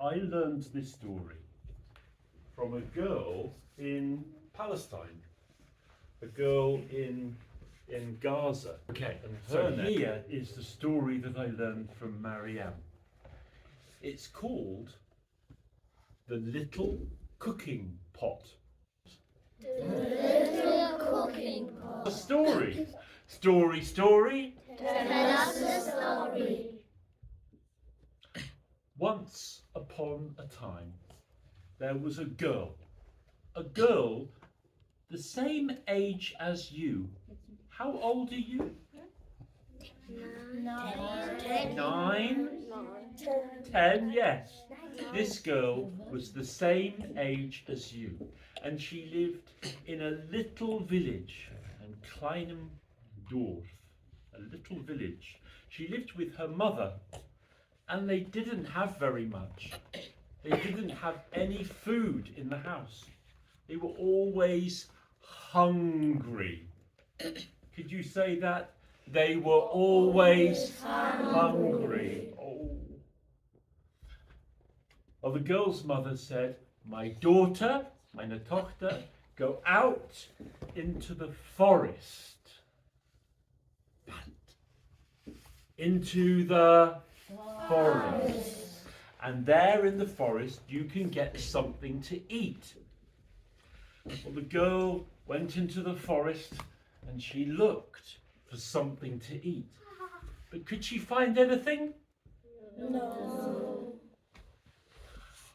I learned this story from a girl in Palestine, a girl in Gaza. Okay, and so here is the story that I learned from Mariam. It's called The Little Cooking Pot. The little cooking pot. A story. Story. Tell us the story. Once upon a time, there was a girl the same age as you. How old are you? 9? 10, yes. This girl was the same age as you, and she lived in a little village in Kleinem Dorf, a little village. She lived with her mother, and they didn't have very much. They didn't have any food in the house. They were always hungry. Could you say that? They were always hungry. Oh. Well, the girl's mother said, "My daughter, meine Tochter, go out into the forest." Into the forest. And there in the forest you can get something to eat. Well, the girl went into the forest and she looked for something to eat. But could she find anything? No.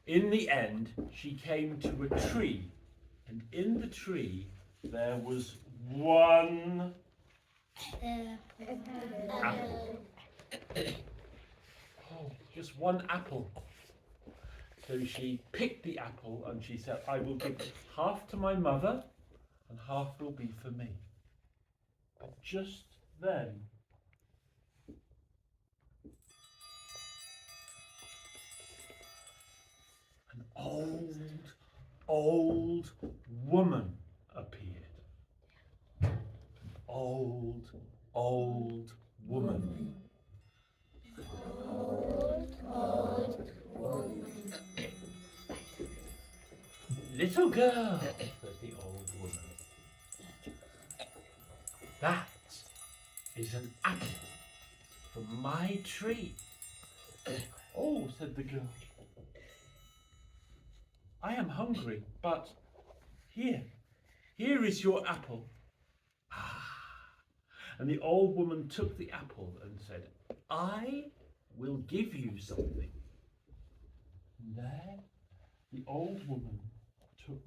In the end, she came to a tree, and in the tree there was one apple. Oh, just one apple. So she picked the apple and she said, "I will give half to my mother and half will be for me." But just then, an old woman appeared. An old woman. "Little girl," said the old woman, "that is an apple from my tree." "Oh," said the girl, "I am hungry, but here is your apple." And the old woman took the apple and said, "I will give you something." And there the old woman took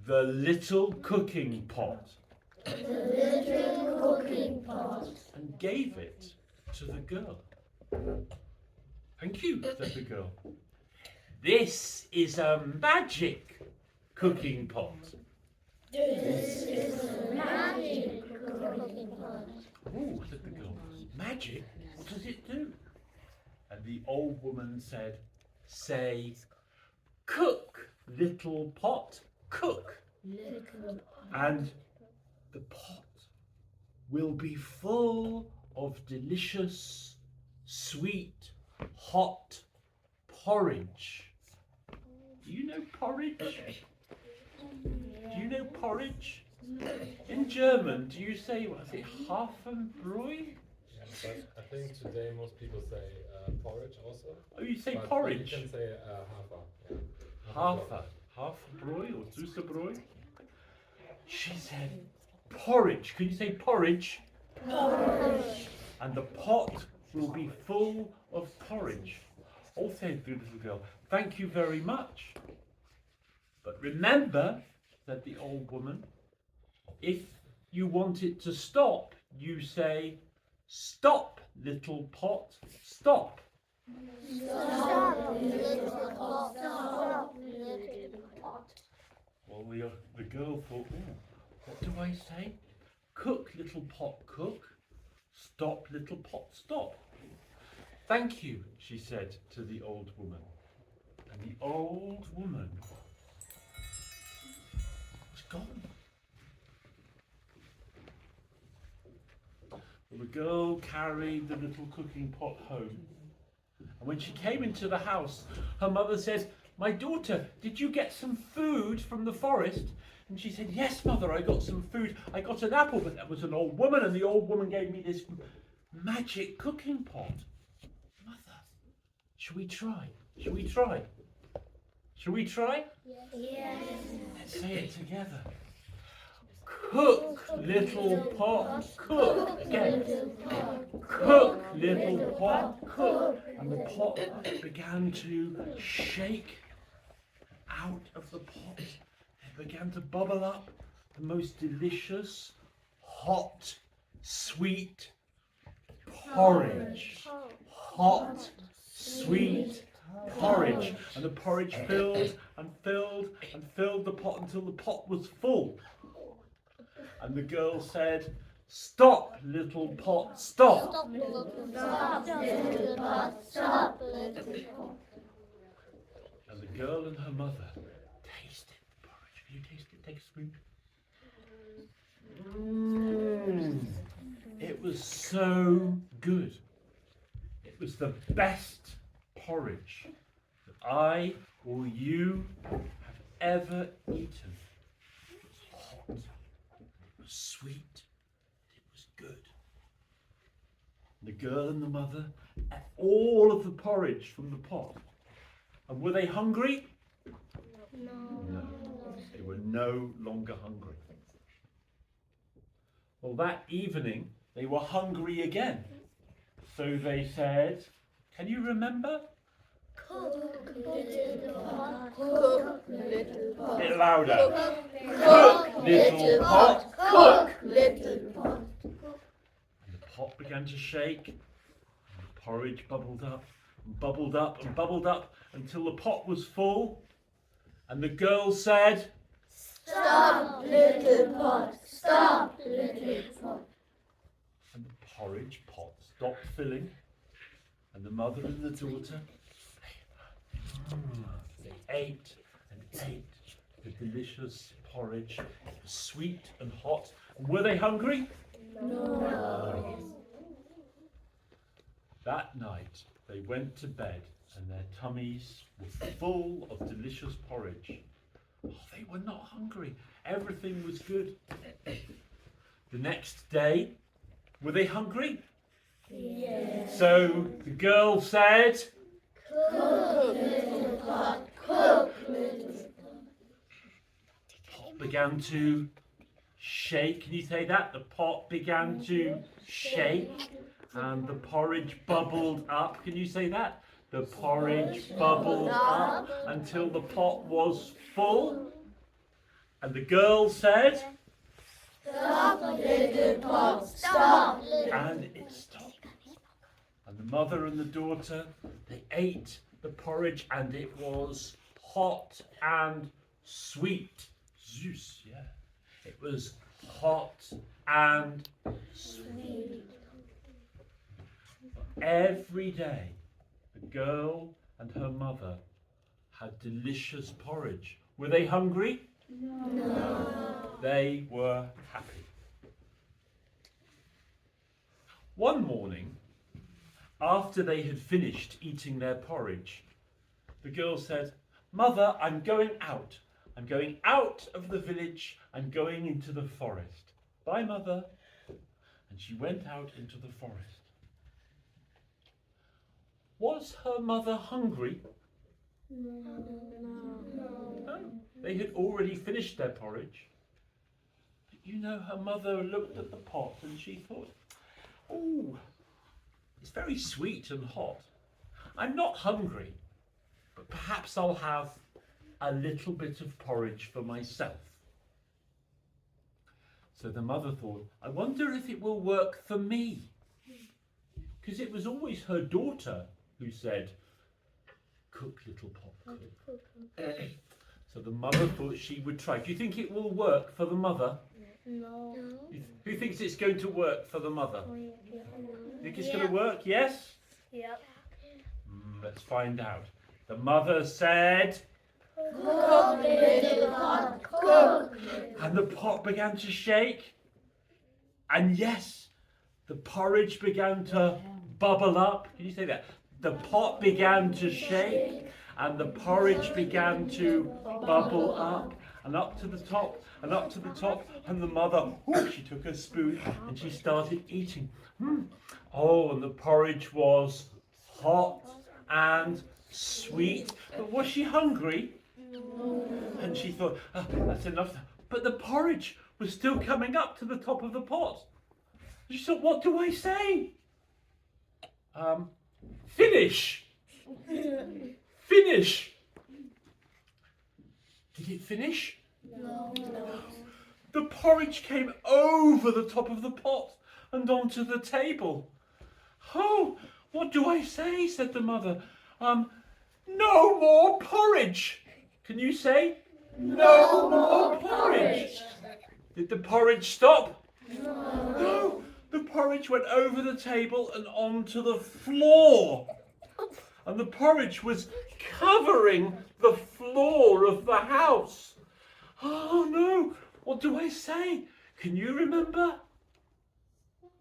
the little cooking pot. The little cooking pot. And gave it to the girl. "Thank you," said the girl. "This is a magic cooking pot." This is a magic cooking pot. "Oh," said the girl, "magic? What does it do?" And the old woman said, "Say, cook, little pot, cook." Little pot. And the pot will be full of delicious, sweet, hot porridge. Do you know porridge? Do you know porridge? In German, do you say, what is it, Hafenbräu? Yeah, but I think today most people say porridge also. Oh, you say But porridge? you can say Hafer. Yeah. Hafer. Hafenbräu or Süßebräu? She said, porridge. Can you say porridge? Porridge. And the pot will be full of porridge. Oh, said the little girl, "Thank you very much. But remember," said the old woman, "if you want it to stop, you say, 'Stop, little pot, stop.'" Stop, little pot. Stop, little pot. Well, the girl thought, "Oh, what do I say? Cook, little pot, cook. Stop, little pot, stop." "Thank you," she said to the old woman. And the old woman was gone. Well, the girl carried the little cooking pot home. And when she came into the house, her mother said, "My daughter, did you get some food from the forest?" And she said, "Yes, mother, I got some food. I got an apple, but there was an old woman, and the old woman gave me this magic cooking pot." Mother, shall we try? Shall we try? Shall we try? Yes. Let's say it together. Cook, little pot, cook. Again. Cook, little pot, cook. And the pot began to shake out of the pot. It began to bubble up the most delicious, hot, sweet porridge. Hot, sweet porridge. And the porridge filled and filled and filled the pot until the pot was full. And the girl said, "Stop, little pot, stop." Stop, little pot. Stop, little pot. And the girl and her mother tasted the porridge. Can you taste it? Take a spoon. It was so good. It was the best porridge that I or you have ever eaten. It was hot. It was sweet. It was good. The girl and the mother ate all of the porridge from the pot. And were they hungry? No. They were no longer hungry. Well, that evening they were hungry again. So they said, can you remember? Cook, little pot. Cook, little pot. A bit louder. Cook, little pot. Cook, little pot. And the pot began to shake. And the porridge bubbled up and bubbled up and bubbled up until the pot was full. And the girl said, "Stop, little pot. Stop, little pot." and the porridge pot stopped filling. And the mother and the daughter, they ate and ate the delicious porridge. It was sweet and hot. And were they hungry? No. That night they went to bed and their tummies were full of delicious porridge. Oh, they were not hungry. Everything was good. The next day, were they hungry? Yes. So the girl said, Cook, little pot. Cook, little pot. the pot began to shake. Can you say that? The pot began to shake and the porridge bubbled up. Can you say that? The porridge bubbled up until the pot was full. And the girl said, Stop, little pot. Stop, little and it stopped. And the mother and the daughter, they ate the porridge and it was hot and sweet. Zeus, yeah. It was hot and sweet. Every day, the girl and her mother had delicious porridge. Were they hungry? No. They were happy. One morning, after they had finished eating their porridge, the girl said, "Mother, I'm going out. I'm going out of the village. I'm going into the forest. Bye, Mother." And she went out into the forest. Was her mother hungry? No. They had already finished their porridge. But you know, her mother looked at the pot and she thought, "Oh, it's very sweet and hot. I'm not hungry, but perhaps I'll have a little bit of porridge for myself." So the mother thought, "I wonder if it will work for me." Because it was always her daughter who said, "Cook, little pot, cook." So the mother thought she would try. Do you think it will work for the mother? No. Who thinks it's going to work for the mother? Think it's going to work? Yes? Yep. Let's find out. The mother said, Cook, little pot. Cook. and the pot began to shake. And yes, the porridge began to bubble up. Can you say that? the pot began to shake and the porridge began to bubble up and up to the top and up to the top, and the mother, she took a spoon and she started eating. Oh, and the porridge was hot and sweet. But was she hungry? And she thought, that's enough. But the porridge was still coming up to the top of the pot. She thought, what do I say? Finish. Finish. Did it finish? No. The porridge came over the top of the pot and onto the table. Oh, what do I say? Said the mother. No more porridge. Can you say? No more porridge. Did the porridge stop? No. The porridge went over the table and onto the floor. And the porridge was covering the floor of the house. Oh no, what do I say? Can you remember?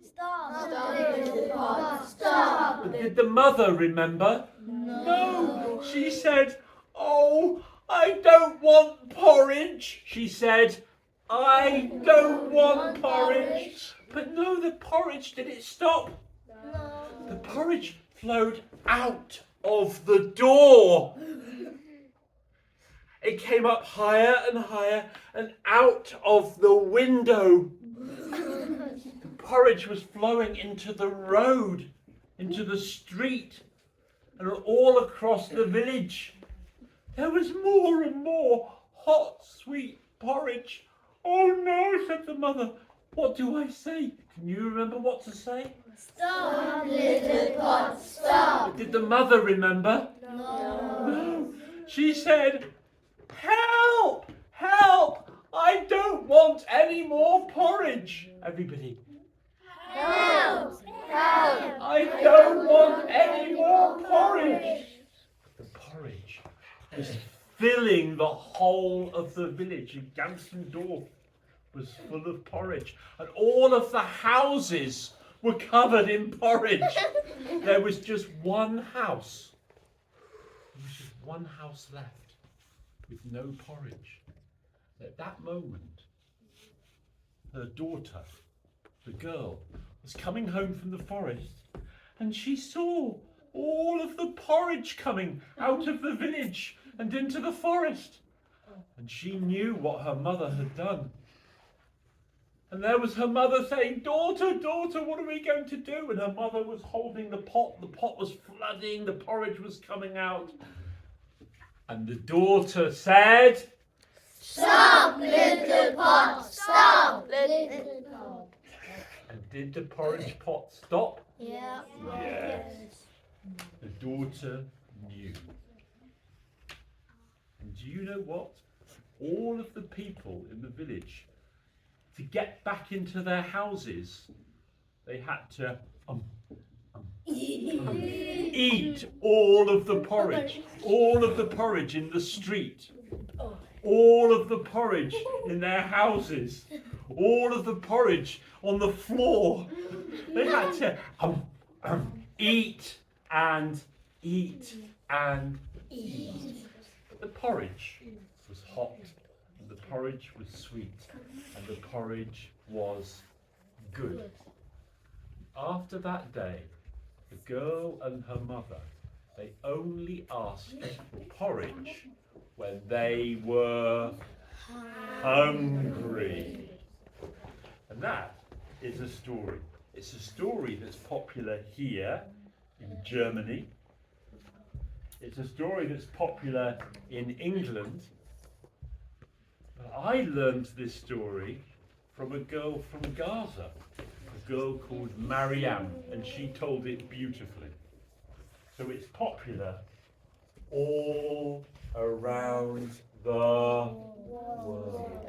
Stop. Little pot. Stop. Did the mother remember? No. She said, oh, I don't want porridge. She said, I don't want porridge. But no, the porridge, did it stop? No. The porridge flowed out of the door. It came up higher and out of the window. The porridge was flowing into the road, into the street, and all across the village. There was more and more hot, sweet porridge. Oh no, said the mother. What do I say? Can you remember what to say? Stop, little pot. Stop. Did the mother remember? No. She said, help, help, I don't want any more porridge. Everybody. Help. Help. I don't want any more porridge. The porridge was filling the whole of the village. And Ga2a was full of porridge. And all of the houses were covered in porridge. There was just one house. There was just one house left with no porridge. At that moment, her daughter, the girl, was coming home from the forest, and she saw all of the porridge coming out of the village and into the forest. And she knew what her mother had done. And there was her mother saying, daughter, daughter, what are we going to do? And her mother was holding the pot was flooding, the porridge was coming out. And the daughter said, Stop, little pot. Stop, little pot. and did the porridge pot stop? Yeah. Yes. The daughter knew. And do you know what? All of the people in the village, to get back into their houses, they had to eat all of the porridge in the street, all of the porridge in their houses, all of the porridge on the floor. They had to eat and eat and eat. But the porridge was hot, and the porridge was sweet, and the porridge was good. After that day, the girl and her mother, they only asked for porridge when they were hungry. And that is a story. It's a story that's popular here in Germany. It's a story that's popular in England. But I learned this story from a girl from Gaza, a girl called Mariam, and she told it beautifully. So it's popular all around the world.